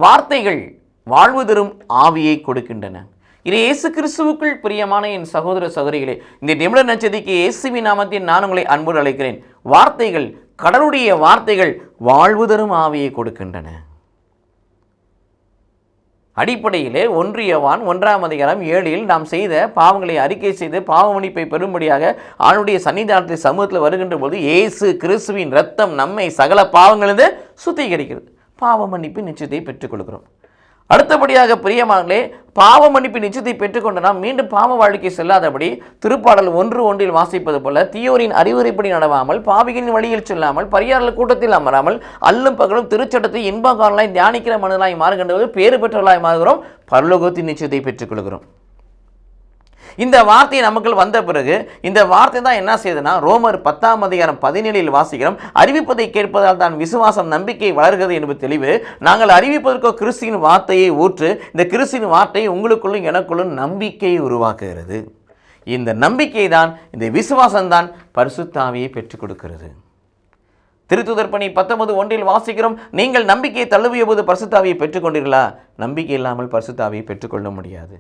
வார்த்தைகள் வாழ்வு தரும் ஆவியை கொடுக்கின்றன. இது இயேசு கிறிஸ்துவுக்குள் பிரியமான என் சகோதர சகோதரிகளே, இந்த நிமிட நட்சத்திரக்கு இயேசுவின் நாமத்தில் நான் உங்களை அன்போடு அழைக்கிறேன். வார்த்தைகள், கடவுளுடைய வார்த்தைகள் வாழ்வு தரும் ஆவியை கொடுக்கின்றன. அடிப்படையிலே 1 யோவான் 1:7 நாம் செய்த பாவங்களை அறிக்கை செய்து பாவ மன்னிப்பை பெறும்படியாக ஆண்டுடைய சன்னிதானத்தில் சமூகத்தில் வருகின்ற போது இயேசு கிறிஸ்துவின் இரத்தம் நம்மை சகல பாவங்களிலிருந்து சுத்திகரிக்கிறது. பாவ மன்னிப்பு நிச்சயத்தை பெற்றுக்கொள்கிறோம். அடுத்தபடியாக பிரியமானே, பாவ மன்னிப்பு நிச்சயத்தை பெற்றுக்கொண்டு நாம் மீண்டும் பாவ வாழ்க்கை செல்லாதபடி திருப்பாடல் 1:1 வாசிப்பது போல தீயோரின் அறிவுரைப்படி நடவாமல், பாவிகளின் வழியில் செல்லாமல், பரியாளர் கூட்டத்தில் அமராமல், அல்லும் பகலும் திருச்சட்டத்தை இன்பகாரலாய் தியானிக்கிற மனிதனாய் மாறுகின்றது பேறு பெற்றவர்களாய் மாறுகிறோம். பரலோகத்தின் நிச்சயத்தை பெற்றுக்கொள்கிறோம். இந்த வார்த்தை நமக்கு வந்த பிறகு இந்த வார்த்தை தான் என்ன செய்யுதுன்னா, ரோமர் 10:17 வாசிக்கிறோம். அறிவிப்பதை கேட்பதால் தான் விசுவாசம் நம்பிக்கை வளர்கிறது என்பது தெளிவு. நாங்கள் அறிவிப்பதற்கோ கிறிஸ்துவின் வார்த்தையை ஊற்று. இந்த கிறிஸ்துவின் வார்த்தை உங்களுக்குள்ளும் எனக்குள்ளும் நம்பிக்கையை உருவாக்குகிறது. இந்த நம்பிக்கை தான், இந்த விசுவாசம் தான் பரிசுத்த ஆவியை பெற்றுக் கொடுக்கிறது. திருத்தூதர் பணி 19:1 வாசிக்கிறோம். நீங்கள் நம்பிக்கையை தழுவிய போது பரிசுத்த ஆவியை பெற்றுக்கொண்டீர்களா? நம்பிக்கை இல்லாமல் பரிசுத்த ஆவியை பெற்றுக்கொள்ள முடியாது.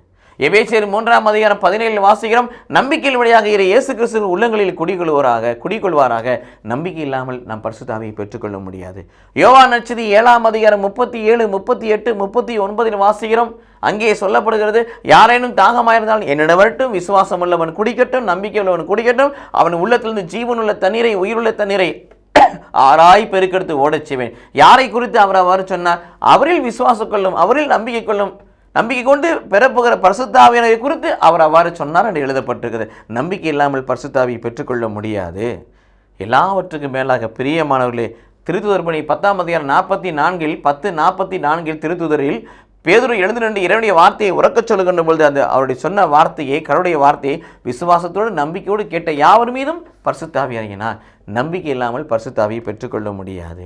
எபேசியர் 3:17 வாசிக்கிறோம். நம்பிக்கையின் வழியாக இயேசு கிறிஸ்து உள்ளங்களில் குடிகொள்வாராக. நம்பிக்கை இல்லாமல் நாம் பரிசுத்த ஆவியை பெற்றுக்கொள்ள முடியாது. யோவான் நற்செய்தி 7:37, 38, 39 வாசிக்கிறோம். அங்கே சொல்லப்படுகிறது, யாரேனும் தாகமாயிருந்தால் என்னிடம் வரட்டும், விசுவாசம் உள்ளவன் குடிக்கட்டும், நம்பிக்கை உள்ளவன் குடிக்கட்டும். அவன் உள்ளத்திலிருந்து ஜீவனுள்ள தண்ணீரை, உயிருள்ள தண்ணீரை ஆராய் பெருக்கெடுத்து ஓடச் செய்வேன். யாரை குறித்து அவர் அவ்வாறு சொன்னார்? அவரில் விசுவாசம் கொள்ளும், அவரில் நம்பிக்கை கொள்ளும், நம்பிக்கை கொண்டு பெறப்போகிற பரிசுத்த ஆவியை குறித்து அவர் அவ்வாறு சொன்னார் என்று எழுதப்பட்டிருக்கிறது. நம்பிக்கை இல்லாமல் பரிசுத்த ஆவியை பெற்றுக்கொள்ள முடியாது. எல்லாவற்றுக்கும் மேலாக பிரியமானவர்களே, திருத்தூதர் பணி 10:44 10:44 திருத்தூதரில் பேதுரு எழுந்து நின்று இறைவனுடைய வார்த்தையை உறக்கச் சொல்லுகின்ற பொழுது அந்த அவருடைய சொன்ன வார்த்தையை, கடவுளுடைய வார்த்தையை விசுவாசத்தோடு நம்பிக்கையோடு கேட்ட யாவர் மீதும் பரிசுத்த ஆவி இறங்கினார். நம்பிக்கை இல்லாமல் பரிசுத்த ஆவியை பெற்றுக்கொள்ள முடியாது.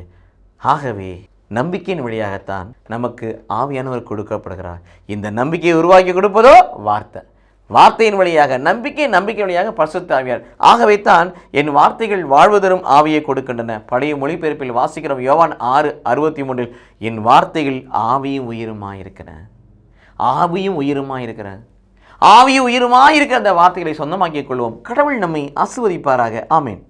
ஆகவே நம்பிக்கையின் வழியாகத்தான் நமக்கு ஆவியானவர் கொடுக்கப்படுகிறார். இந்த நம்பிக்கையை உருவாக்கி கொடுப்பதோ வார்த்தை. வார்த்தையின் வழியாக நம்பிக்கை வழியாக பரிசுத்த ஆவியார். ஆகவே தான் என் வார்த்தைகள் வாழ்வு தரும் ஆவியை கொடுக்கின்றன. பழைய மொழிபெயர்ப்பில் வாசிக்கிறோம். யோவான் 6:63 என் வார்த்தைகள் ஆவியும் உயிருமாயிருக்கிற. ஆவியும் உயிருமாயிருக்கிற. ஆவியும் உயிருமாயிருக்கிற அந்த வார்த்தைகளை சொந்தமாக்கிக் கொள்வோம். கடவுள் நம்மை ஆசீர்வதிப்பாராக. ஆமேன்.